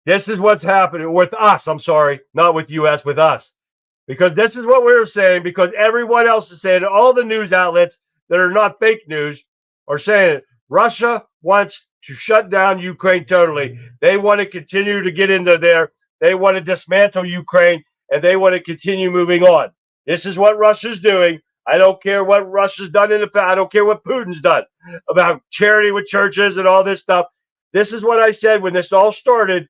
This is what's happening with us. I'm sorry, not with U.S., with us. Because this is what we were saying, because everyone else is saying it. All the news outlets that are not fake news are saying it. Russia wants to shut down Ukraine totally. They want to continue to get into there. They want to dismantle Ukraine, and they want to continue moving on. This is what Russia's doing. I don't care what Russia's done in the past. I don't care what Putin's done about charity with churches and all this stuff. This is what I said when this all started,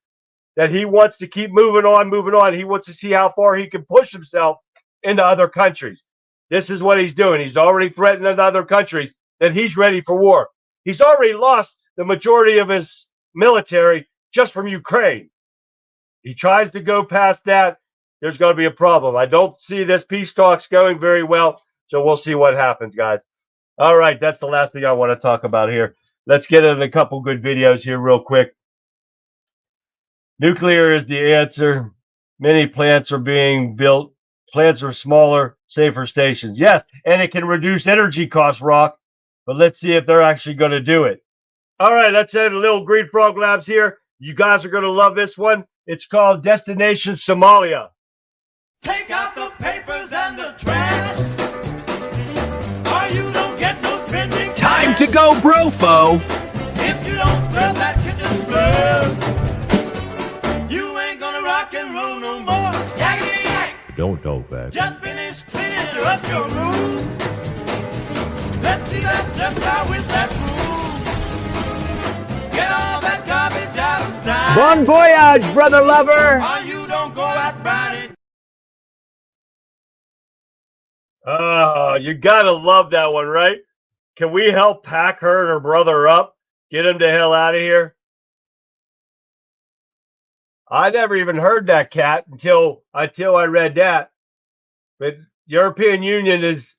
that he wants to keep moving on. He wants to see how far he can push himself into other countries. This is what he's doing. He's already threatened other countries that he's ready for war. He's already lost the majority of his military just from Ukraine. He tries to go past that, there's going to be a problem. I don't see this peace talks going very well, so we'll see what happens, guys. All right, that's the last thing I want to talk about here. Let's get into a couple good videos here real quick. Nuclear is the answer. Many plants are being built. Plants are smaller, safer stations. Yes, and it can reduce energy costs, Rock. But let's see if they're actually going to do it. All right, let's add a little Green Frog Labs here. You guys are going to love this one. It's called Destination Somalia. Take out the papers and the trash, or you don't get no spending. Time to go, brofo. If you don't scrub that kitchen scrub, you ain't gonna rock and roll no more. Yakety yak. Don't talk back. Just finish cleaning up your room. Let's see that just how is that room. Get all that garbage out of sight. Bon voyage, brother lover. Or you don't go out Friday. You gotta love that one, right? Can we help pack her and her brother up? Get him the hell out of here? I never even heard that, Cat, until I read that. But European Union is,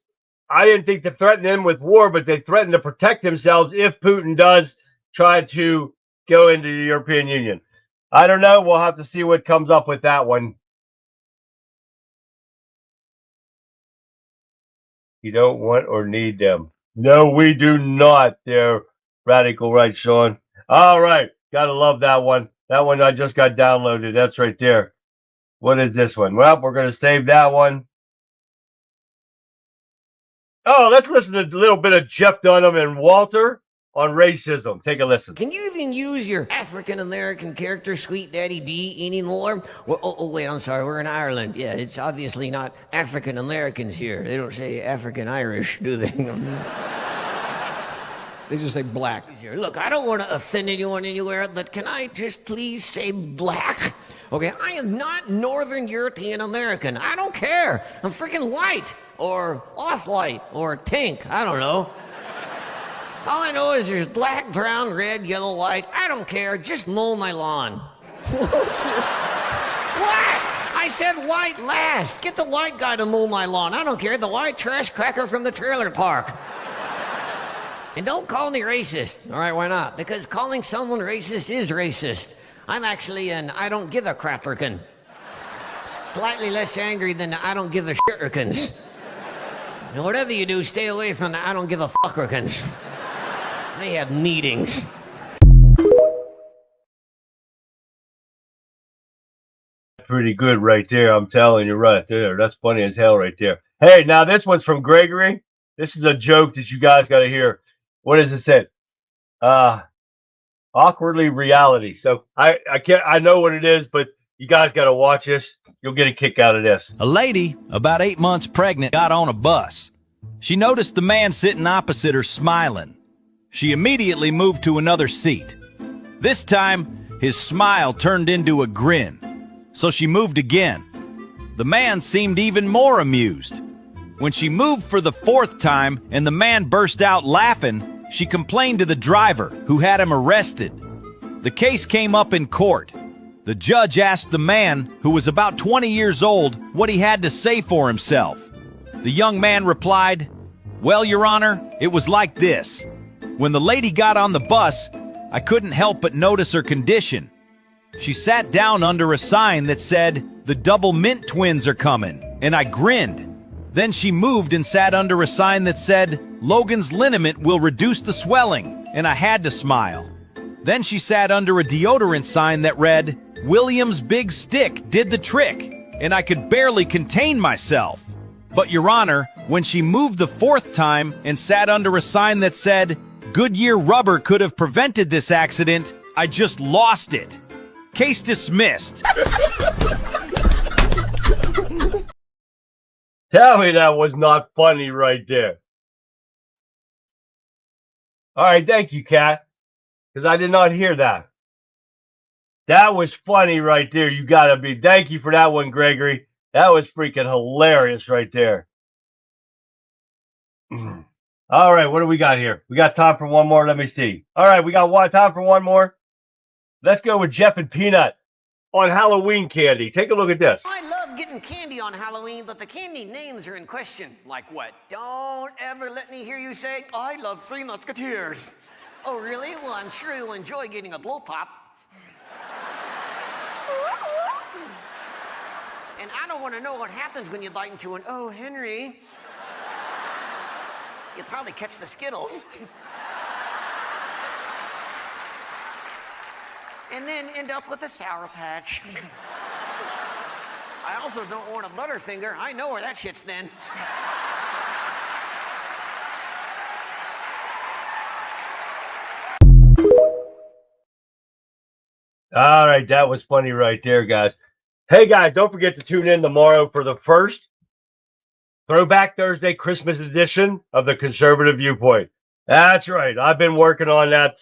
I didn't think they threatened him with war, but they threatened to protect themselves if Putin does try to go into the European Union. I don't know. We'll have to see what comes up with that one. You don't want or need them. No, we do not. They're radical right, Sean. All right. Gotta love that one. That one I just got downloaded. That's right there. What is this one? Well, we're going to save that one. Oh, let's listen to a little bit of Jeff Dunham and Walter on racism. Take a listen. Can you even use your African American character, Sweet Daddy D, anymore? Well, wait, I'm sorry. We're in Ireland. Yeah, it's obviously not African Americans here. They don't say African Irish, do they? They just say black. Look, I don't want to offend anyone anywhere, but can I just please say black? Okay, I am not Northern European American. I don't care. I'm freaking white or off-white or pink. I don't know. All I know is there's black, brown, red, yellow, white. I don't care. Just mow my lawn. What? I said white last. Get the white guy to mow my lawn. I don't care. The white trash cracker from the trailer park. And don't call me racist. All right, why not? Because calling someone racist is racist. I'm actually an I don't give a crapperkin. Slightly less angry than I don't give a shitterkins. And whatever you do, stay away from the I don't give a fuckerkins. They have meetings. Pretty good right there. I'm telling you right there. That's funny as hell right there. Hey, now this one's from Gregory. This is a joke that you guys got to hear. What does it say? Awkwardly reality. So I know what it is, but you guys got to watch this. You'll get a kick out of this. A lady, about 8 months pregnant, got on a bus. She noticed the man sitting opposite her smiling. She immediately moved to another seat. This time, his smile turned into a grin. So she moved again. The man seemed even more amused. When she moved for the 4th time and the man burst out laughing, she complained to the driver, who had him arrested. The case came up in court. The judge asked the man, who was about 20 years old, what he had to say for himself. The young man replied, "Well, Your Honor, it was like this. When the lady got on the bus, I couldn't help but notice her condition. She sat down under a sign that said, 'The double mint twins are coming,' and I grinned. Then she moved and sat under a sign that said, 'Logan's liniment will reduce the swelling,' and I had to smile. Then she sat under a deodorant sign that read, 'William's big stick did the trick,' and I could barely contain myself. But Your Honor, when she moved the 4th time and sat under a sign that said, 'Goodyear rubber could have prevented this accident,' I just lost it. Case dismissed." Tell me that was not funny right there. All right, thank you, Kat, because I did not hear that. That was funny right there. You got to be. Thank you for that one, Gregory. That was freaking hilarious right there. All right, what do we got here? We got time for one more. Let me see. All right, we got time for one more. Let's go with Jeff and Peanut on Halloween candy. Take a look at this. I love getting candy on Halloween, but the candy names are in question. Like what? Don't ever let me hear you say, "I love Three Musketeers." Oh, really? Well, I'm sure you'll enjoy getting a blow pop. And I don't want to know what happens when you bite into an "Oh, Henry." You'll probably catch the Skittles. And then end up with a Sour Patch. I also don't want a Butterfinger. I know where that shit's then. All right, that was funny right there, guys. Hey, guys, don't forget to tune in tomorrow for the first Throwback Thursday Christmas edition of the Conservative Viewpoint. That's right. I've been working on that.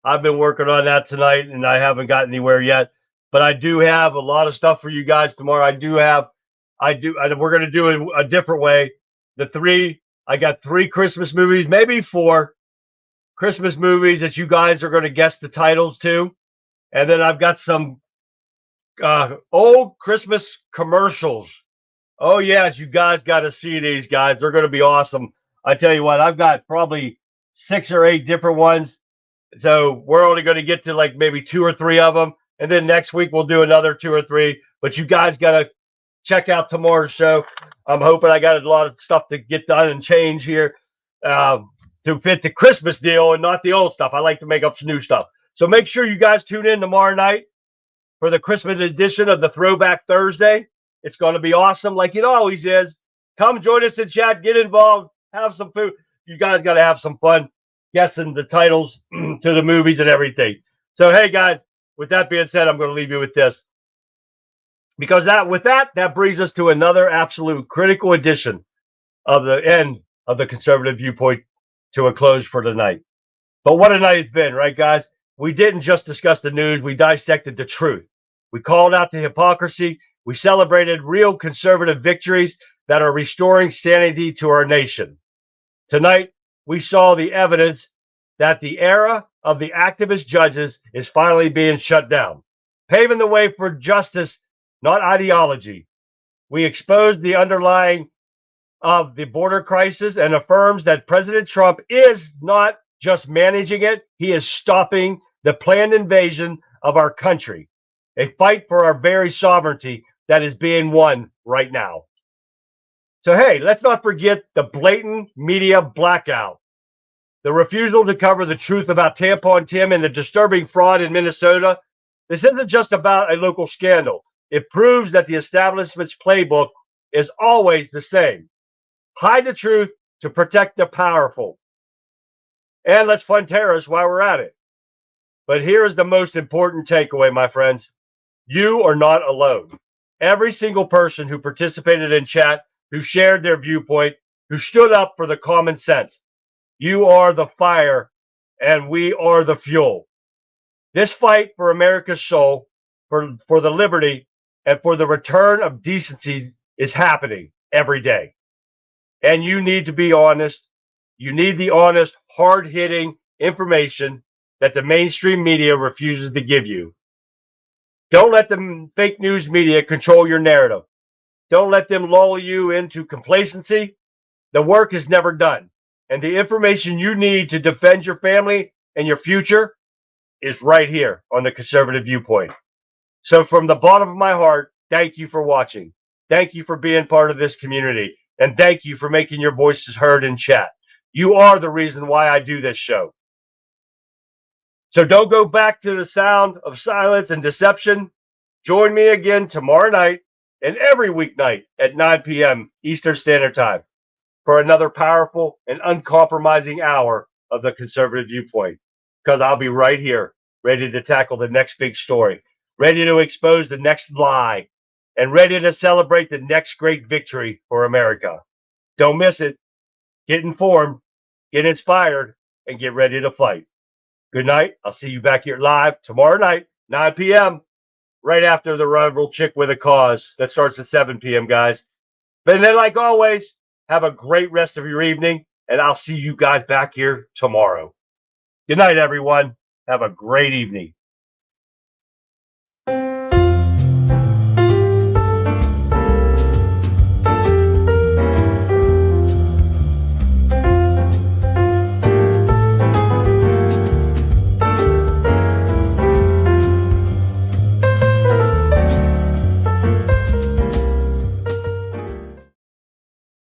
I've been working on that tonight, and I haven't gotten anywhere yet. But I do have a lot of stuff for you guys tomorrow. We're going to do it a different way. I got 3 Christmas movies, maybe 4 Christmas movies that you guys are going to guess the titles to. And then I've got some old Christmas commercials. Oh, yes, you guys got to see these, guys. They're going to be awesome. I tell you what, I've got probably 6 or 8 different ones. So we're only going to get to like maybe 2 or 3 of them. And then next week we'll do another 2 or 3. But you guys got to check out tomorrow's show. I'm hoping I got a lot of stuff to get done and change here to fit the Christmas deal and not the old stuff. I like to make up some new stuff. So make sure you guys tune in tomorrow night for the Christmas edition of the Throwback Thursday. It's going to be awesome like it always is. Come join us in chat. Get involved. Have some food. You guys got to have some fun. guessing the titles to the movies and everything. So, hey, guys, with that being said, I'm going to leave you with this. Because that brings us to another absolute critical edition of the end of the conservative viewpoint to a close for tonight. But what a night it's been, right, guys? We didn't just discuss the news. We dissected the truth. We called out the hypocrisy. We celebrated real conservative victories that are restoring sanity to our nation. Tonight, we saw the evidence that the era of the activist judges is finally being shut down, paving the way for justice, not ideology. We exposed the underlying of the border crisis and affirms that President Trump is not just managing it, he is stopping the planned invasion of our country, a fight for our very sovereignty that is being won right now. So, hey, let's not forget the blatant media blackout, the refusal to cover the truth about Tampon Tim and the disturbing fraud in Minnesota. This isn't just about a local scandal. It proves that the establishment's playbook is always the same. Hide the truth to protect the powerful. And let's fund terrorists while we're at it. But here is the most important takeaway, my friends. You are not alone. Every single person who participated in chat, who shared their viewpoint, who stood up for the common sense. You are the fire and we are the fuel. This fight for America's soul, for the liberty, and for the return of decency is happening every day. And you need to be honest. You need the honest, hard-hitting information that the mainstream media refuses to give you. Don't let the fake news media control your narrative. Don't let them lull you into complacency. The work is never done. And the information you need to defend your family and your future is right here on the Conservative Viewpoint. So from the bottom of my heart, thank you for watching. Thank you for being part of this community. And thank you for making your voices heard in chat. You are the reason why I do this show. So don't go back to the sound of silence and deception. Join me again tomorrow night and every weeknight at 9 p.m. Eastern Standard Time for another powerful and uncompromising hour of the Conservative Viewpoint. Because I'll be right here, ready to tackle the next big story, ready to expose the next lie, and ready to celebrate the next great victory for America. Don't miss it. Get informed, get inspired, and get ready to fight. Good night. I'll see you back here live tomorrow night, 9 p.m., right after the Rebel Chick with a Cause. That starts at 7 p.m., guys. But then, like always, have a great rest of your evening, and I'll see you guys back here tomorrow. Good night, everyone. Have a great evening.